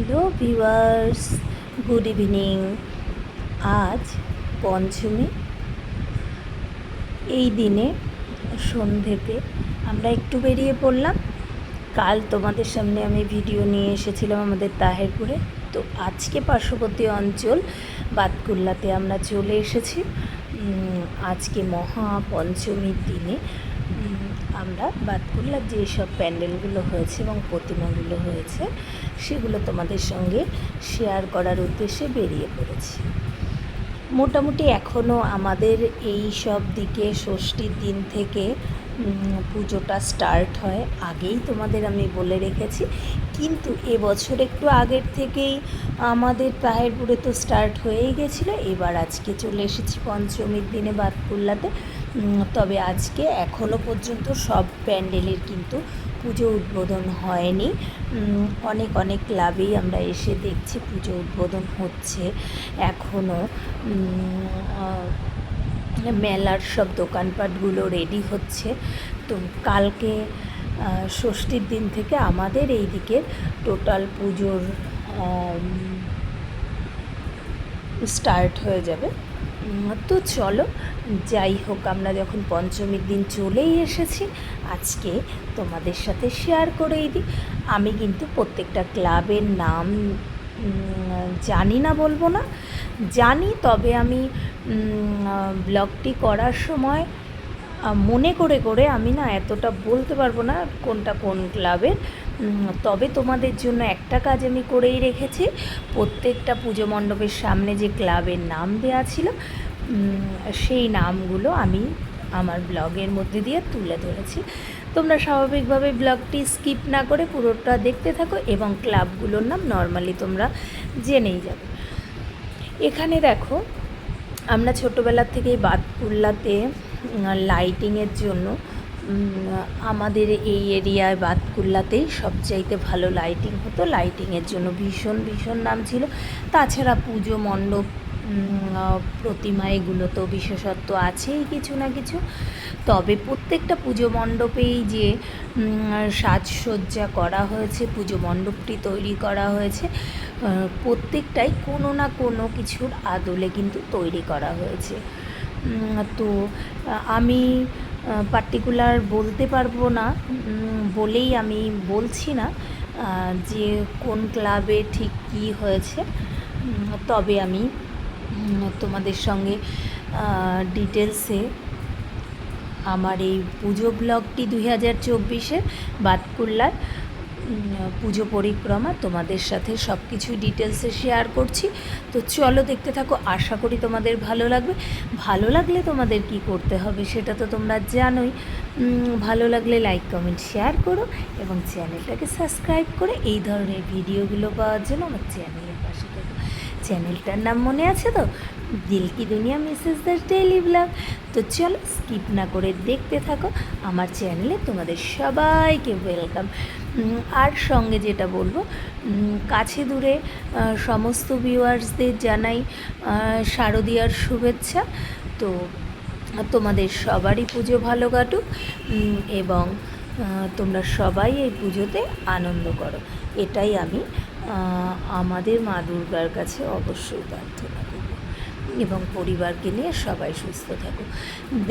Hello viewers, good evening. আজ পঞ্চমী। এই দিনে সন্ধেতে আমরা একটু বেরিয়ে পড়লাম। কাল তোমাদের সামনে আমি ভিডিও নিয়ে এসেছিলাম আমাদের তাহেরপুরে। তো আজকে পার্শ্ববর্তী অঞ্চল বাতকুল্লাতে আমরা চলে এসেছি। আজকে মহাপঞ্চমীর দিনে আমরা বাতকুল্লার যেসব প্যান্ডেলগুলো হয়েছে এবং প্রতিমাগুলো হয়েছে সেগুলো তোমাদের সঙ্গে শেয়ার করার উদ্দেশ্যে বেরিয়ে পড়েছি। মোটামুটি এখনও আমাদের এই সব দিকে ষষ্ঠীর দিন থেকে পুজোটা স্টার্ট হয়, আগেই তোমাদের আমি বলে রেখেছি। কিন্তু এবছর একটু আগের থেকেই আমাদের তাহেরপুরে তো স্টার্ট হয়েই গেছিলো। এবার আজকে চলে এসেছি পঞ্চমীর দিনে বাতকুল্লাতে। তবে আজকে এখনও পর্যন্ত সব প্যান্ডেলের কিন্তু পুজো উদ্বোধন হয়নি। অনেক অনেক ক্লাবেই আমরা এসে দেখছি পুজো উদ্বোধন হচ্ছে এখনও। মেলার সব দোকানপাটগুলো রেডি হচ্ছে। তো কালকে ষষ্ঠীর দিন থেকে আমাদের এই দিকের টোটাল পুজোর স্টার্ট হয়ে যাবে। তো চলো, যাই হোক, আমরা যখন পঞ্চমীর দিন চলেই এসেছি আজকে তোমাদের সাথে শেয়ার করেই দিই। আমি কিন্তু প্রত্যেকটা ক্লাবের নাম জানি না, বলবো না, জানি। তবে আমি ব্লগটি করার সময় মনে করে করে আমি না এতটা বলতে পারবো না কোনটা কোন ক্লাবের। তবে তোমাদের জন্য একটা কাজ আমি করেই রেখেছি, প্রত্যেকটা পুজো মণ্ডপের সামনে যে ক্লাবের নাম দেওয়া ছিল সেই নামগুলো আমি আমার ব্লগের মধ্যে দিয়ে তুলে ধরেছি। তোমরা স্বাভাবিকভাবে ব্লগটি স্কিপ না করে পুরোটা দেখতে থাকো এবং ক্লাবগুলোর নাম নর্মালি তোমরা জেনেই যাবে। এখানে দেখো, আমরা ছোটোবেলার থেকেই বাতকুল্লাতে লাইটিংয়ের জন্য আমাদের এই এরিয়ায় বাতকুল্লাতেই সবচাইতে ভালো লাইটিং হতো। লাইটিংয়ের জন্য ভীষণ ভীষণ নাম ছিল। তাছাড়া পুজো মণ্ডপ, প্রতিমা, এগুলো তো বিশেষত্ব আছেই কিছু না কিছু। তবে প্রত্যেকটা পুজো মণ্ডপেই যে সাজসজ্জা করা হয়েছে, পুজো মণ্ডপটি তৈরি করা হয়েছে, প্রত্যেকটাই কোনো না কোনো কিছুর আদলে কিন্তু তৈরি করা হয়েছে। তো আমি পার্টিকুলার বলতে পারবো না বলেই আমি বলছি না যে কোন ক্লাবে ঠিক কী হয়েছে। তবে আমি তোমাদের সঙ্গে ডিটেলসে আমার এই পুজো ব্লগটি 2024-এর বাতকুল্লার পুজো পরিক্রমা তোমাদের সাথে সব কিছু ডিটেলসে শেয়ার করছি। তো চলো দেখতে থাকো, আশা করি তোমাদের ভালো লাগবে। ভালো লাগলে তোমাদের কি করতে হবে সেটা তো তোমরা জানোই। ভালো লাগলে লাইক, কমেন্ট, শেয়ার করো এবং চ্যানেলটাকে সাবস্ক্রাইব করে এই ধরনের ভিডিওগুলো পাওয়ার জন্য আমার চ্যানেলের পাশে থাকো। চ্যানেলটার নাম মনে আছে তো? দিল কি দুনিয়া মিসেস দাস ডেইলি ব্লগ। তো চলো স্কিপ না করে দেখতে থাকো। আমার চ্যানেলে তোমাদের সবাইকে ওয়েলকাম। আর সঙ্গে যেটা বলবো, কাছে দূরে সমস্ত ভিউয়ার্সদের জানাই শারদীয়ার শুভেচ্ছা। তো তোমাদের সবারই পুজো ভালো কাটুক এবং তোমরা সবাই এই পুজোতে আনন্দ করো, এটাই আমি আমাদের মা দুর্গার কাছে অবশ্যই প্রার্থনা করব। এবং পরিবারকে নিয়ে সবাই সুস্থ থাকো।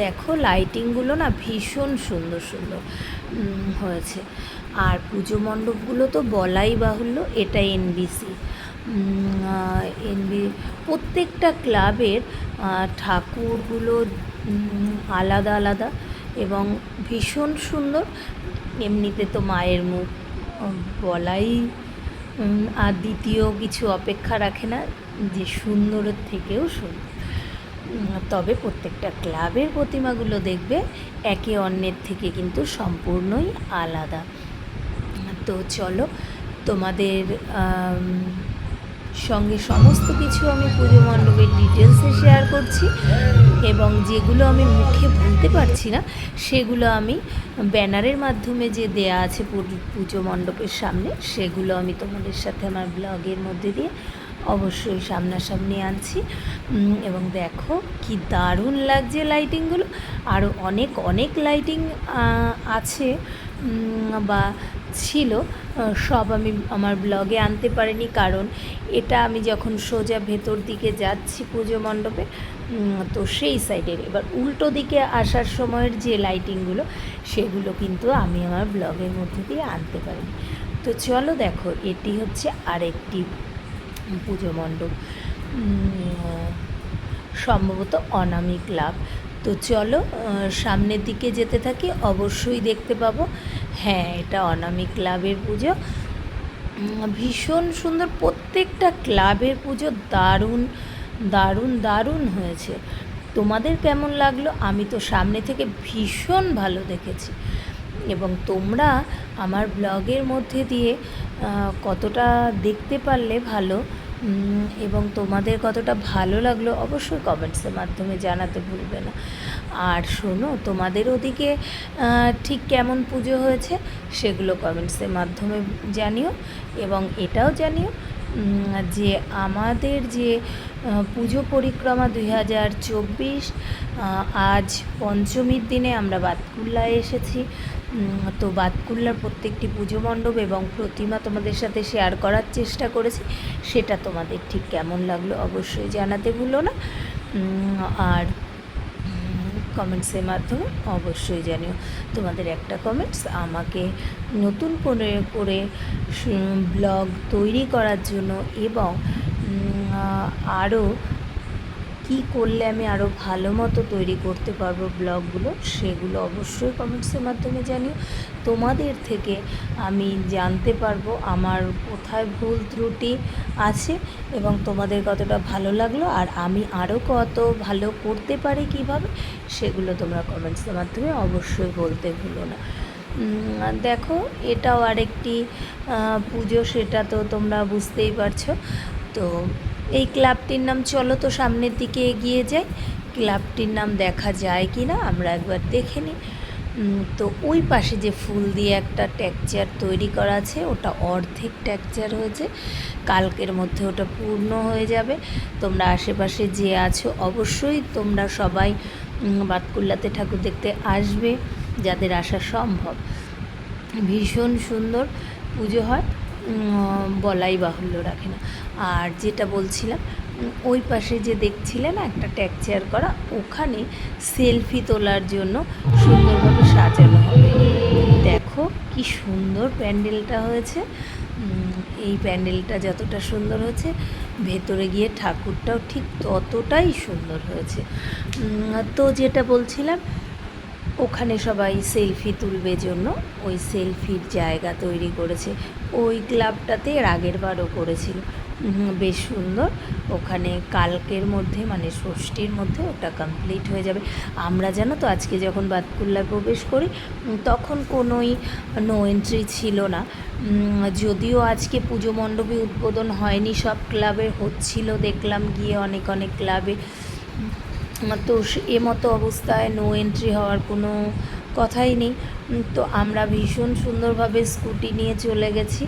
দেখো লাইটিংগুলো না ভীষণ সুন্দর সুন্দর হয়েছে। আর পুজো মণ্ডপগুলো তো বলাই বাহুল্য, এটা এনবিসি। প্রত্যেকটা ক্লাবের ঠাকুরগুলো আলাদা আলাদা এবং ভীষণ সুন্দর। এমনিতে তো মায়ের মুখ বলাই আর দ্বিতীয় কিছু অপেক্ষা রাখে না, যে সুন্দরের থেকেও সুন্দর। তবে প্রত্যেকটা ক্লাবের প্রতিমাগুলো দেখবে একে অন্যের থেকে কিন্তু সম্পূর্ণই আলাদা। তো চলো তোমাদের সঙ্গে সমস্ত কিছু আমি পুজো মণ্ডপের ডিটেলসে শেয়ার করছি এবং যেগুলো আমি মুখে বলতে পারছি না সেগুলো আমি ব্যানারের মাধ্যমে যে দেয়া আছে পুজো মণ্ডপের সামনে, সেগুলো আমি তোমাদের সাথে আমার ব্লগের মধ্যে দিয়ে অবশ্যই সামনাসামনি আনছি। এবং দেখো কি দারুণ লাগছে লাইটিংগুলো। আরও অনেক অনেক লাইটিং আছে বা ছিল, সব আমি আমার ব্লগে আনতে পারিনি, কারণ এটা আমি যখন সোজা ভেতর দিকে যাচ্ছি পুজো মণ্ডপে, তো সেই সাইডের এবার উল্টো দিকে আসার সময়ের যে লাইটিংগুলো সেগুলো কিন্তু আমি আমার ব্লগের মধ্যে দিয়ে আনতে পারিনি। তো চলো দেখো, এটি হচ্ছে আরেকটি পুজো মণ্ডপ, সম্ভবত অনামিক ক্লাব। তো চলো সামনের দিকে যেতে থাকি, অবশ্যই দেখতে পাবো। হ্যাঁ, এটা অনামিক ক্লাবের পুজো, ভীষণ সুন্দর। প্রত্যেকটা ক্লাবের পুজো দারুণ দারুণ দারুণ হয়েছে। তোমাদের কেমন লাগলো? আমি তো সামনে থেকে ভীষণ ভালো দেখেছি, এবং তোমরা আমার ব্লগের মধ্যে দিয়ে কতটা দেখতে পারলে ভালো, এবং তোমাদের কতটা ভালো লাগলো অবশ্যই কমেন্টসের মাধ্যমে জানাতে ভুলবে না। আর শোনো, তোমাদের ওদিকে ঠিক কেমন পুজো হয়েছে সেগুলো কমেন্টসের মাধ্যমে জানিও, এবং এটাও জানিও যে আমাদের যে পুজো পরিক্রমা 2024, আজ পঞ্চমীর দিনে আমরা বাতকুল্লায় এসেছি। তো বাতকুল্লার প্রত্যেকটি পুজো মণ্ডপ এবং প্রতিমা তোমাদের সাথে শেয়ার করার চেষ্টা করেছি। সেটা তোমাদের ঠিক কেমন লাগলো অবশ্যই জানাতে ভুলো না, আর কমেন্টসের মাধ্যমে অবশ্যই জানিও। তোমাদের একটা কমেন্টস আমাকে নতুন করে ব্লগ তৈরি করার জন্য, এবং আরও কী করলে আমি আরও ভালো মতো তৈরি করতে পারবো ব্লগগুলো, সেগুলো অবশ্যই কমেন্টসের মাধ্যমে জানিও। তোমাদের থেকে আমি জানতে পারবো আমার কোথায় ভুল ত্রুটি আছে, এবং তোমাদের কতটা ভালো লাগলো, আর আমি আরও কত ভালো করতে পারি কিভাবে, সেগুলো তোমরা কমেন্টসের মাধ্যমে অবশ্যই বলতে ভুলো না। দেখো, এটাও আরেকটি পুজো, সেটা তো তোমরা বুঝতেই পারছো। তো এই ক্লাবটির নাম, চলো তো সামনের দিকে এগিয়ে যাই, ক্লাবটির নাম দেখা যায় কি না আমরা একবার দেখে নিই। তো ওই পাশে যে ফুল দিয়ে একটা টেক্সচার তৈরি করা আছে, ওটা অর্ধেক টেক্সচার হয়েছে, কালকের মধ্যে ওটা পূর্ণ হয়ে যাবে। তোমরা আশেপাশে যে আছো অবশ্যই তোমরা সবাই বাতকুল্লাতে ঠাকুর দেখতে আসবে, যাদের আসা সম্ভব। ভীষণ সুন্দর পুজো হয়, বলাই বাহুল্য রাখে না। আর যেটা বলছিলাম, ওই পাশে যে দেখছিলে না একটা টেক্সচার করা, ওখানে সেলফি তোলার জন্য সুন্দরভাবে সাজানো হবে। দেখো কি সুন্দর প্যান্ডেলটা হয়েছে। এই প্যান্ডেলটা যতটা সুন্দর হয়েছে, ভেতরে গিয়ে ঠাকুরটাও ঠিক ততটাই সুন্দর হয়েছে। তো যেটা বলছিলাম, ওখানে সবাই সেলফি তুলবে জন্য ওই সেলফির জায়গা তৈরি করেছে। ওই ক্লাবটাতে এর আগের বারও করেছিল, বেশ সুন্দর। ওখানে কালকের মধ্যে, মানে ষষ্ঠীর মধ্যে ওটা কমপ্লিট হয়ে যাবে। আমরা জানো তো আজকে যখন বাতকুল্লায় প্রবেশ করি, তখন কোনোই নো এন্ট্রি ছিল না। যদিও আজকে পুজো মণ্ডপে উদ্বোধন হয়নি, সব ক্লাবে হচ্ছিল দেখলাম গিয়ে, অনেক অনেক ক্লাবে। তো মতো অবস্থায় নো এন্ট্রি হওয়ার কোনো কথাই নেই। তো আমরা ভীষণ সুন্দরভাবে স্কুটি নিয়ে চলে গেছি,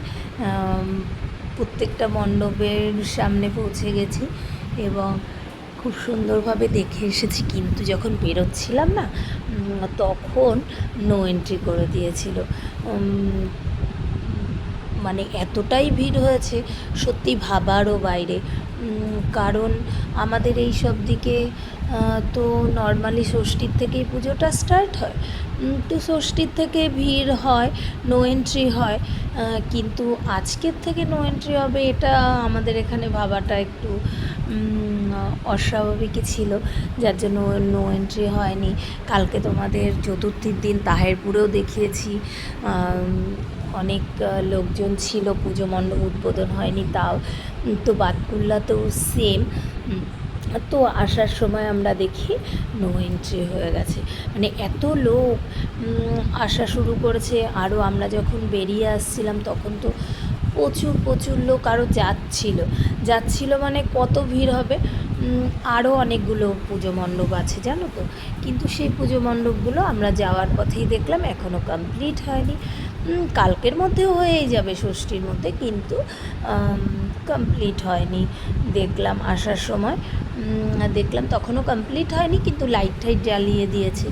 প্রত্যেকটা মণ্ডপের সামনে পৌঁছে গেছি, এবং খুব সুন্দরভাবে দেখে এসেছি। কিন্তু যখন বেরোচ্ছিলাম না, তখন নো এন্ট্রি করে দিয়েছিল। মানে এতটাই ভিড় হয়েছে, সত্যি ভাবারও বাইরে। কারণ আমাদের এই সব দিকে তো নর্মালি ষষ্ঠীর থেকেই পুজোটা স্টার্ট হয়, তো ষষ্ঠীর থেকে ভিড় হয়, নো এন্ট্রি হয়, কিন্তু আজকের থেকে নো এন্ট্রি হবে এটা আমাদের এখানে ভাবাটা একটু অস্বাভাবিকই ছিল, যার জন্য নো এন্ট্রি হয়নি। কালকে তোমাদের চতুর্থীর দিন তাহেরপুরেও দেখিয়েছি, অনেক লোকজন ছিল, পুজো মণ্ডপ উদ্বোধন হয়নি তাও। তো বাতকুল্লাতেও সেম। তো আসার সময় আমরা দেখি নো এন্ট্রি হয়ে গেছে, মানে এত লোক আসা শুরু করেছে। আরও আমরা যখন বেরিয়ে আসছিলাম তখন তো প্রচুর প্রচুর লোক আরও যাচ্ছিল, মানে কত ভিড় হবে। আরও অনেকগুলো পুজো মণ্ডপ আছে জানো তো, কিন্তু সেই পুজো মণ্ডপগুলো আমরা যাওয়ার পথেই দেখলাম এখনও কমপ্লিট হয়নি। কালকের মধ্যেও হয়েই যাবে ষষ্ঠীর মধ্যে, কিন্তু কমপ্লিট হয়নি। দেখলাম আসার সময়, দেখলাম তখনও কমপ্লিট হয়নি, কিন্তু লাইট টাইট জ্বালিয়ে দিয়েছে।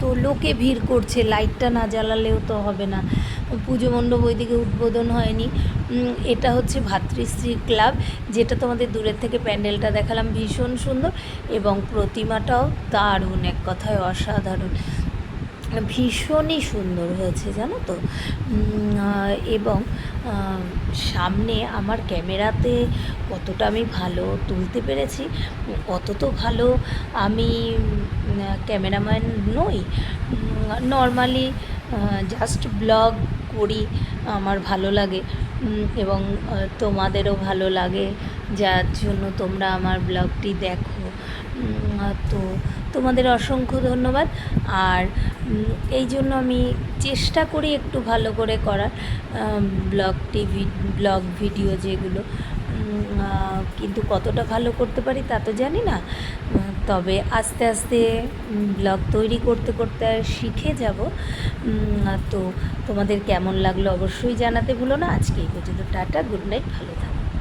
তো লোকে ভিড় করছে, লাইটটা না জ্বালালেও তো হবে না। পুজো মণ্ডপ ওইদিকে উদ্বোধন হয়নি। এটা হচ্ছে ভাতৃশ্রী ক্লাব, যেটা তোমাদের দূরের থেকে প্যান্ডেলটা দেখালাম, ভীষণ সুন্দর এবং প্রতিমাটাও দারুণ, এক কথায় অসাধারণ, ভীষণই সুন্দর হয়েছে জানো তো। এবং সামনে আমার ক্যামেরাতে কতটা আমি ভালো তুলতে পেরেছি, অত তো ভালো আমি ক্যামেরাম্যান নই। নর্মালি জাস্ট ব্লগ করি, আমার ভালো লাগে এবং তোমাদেরও ভালো লাগে, যার জন্য তোমরা আমার ব্লগটি দেখো। তো তোমাদের অসংখ্য ধন্যবাদ। আর এই জন্য আমি চেষ্টা করি একটু ভালো করে করার ব্লগ ভিডিও যেগুলো, কিন্তু কতটা ভালো করতে পারি তা তো জানি না। তবে আস্তে আস্তে ব্লগ তৈরি করতে করতে শিখে যাব। তো তোমাদের কেমন লাগলো অবশ্যই জানাতে ভুলো না। আজকে এই পর্যন্ত, টাটা, গুড নাইট, ভালো থাকো।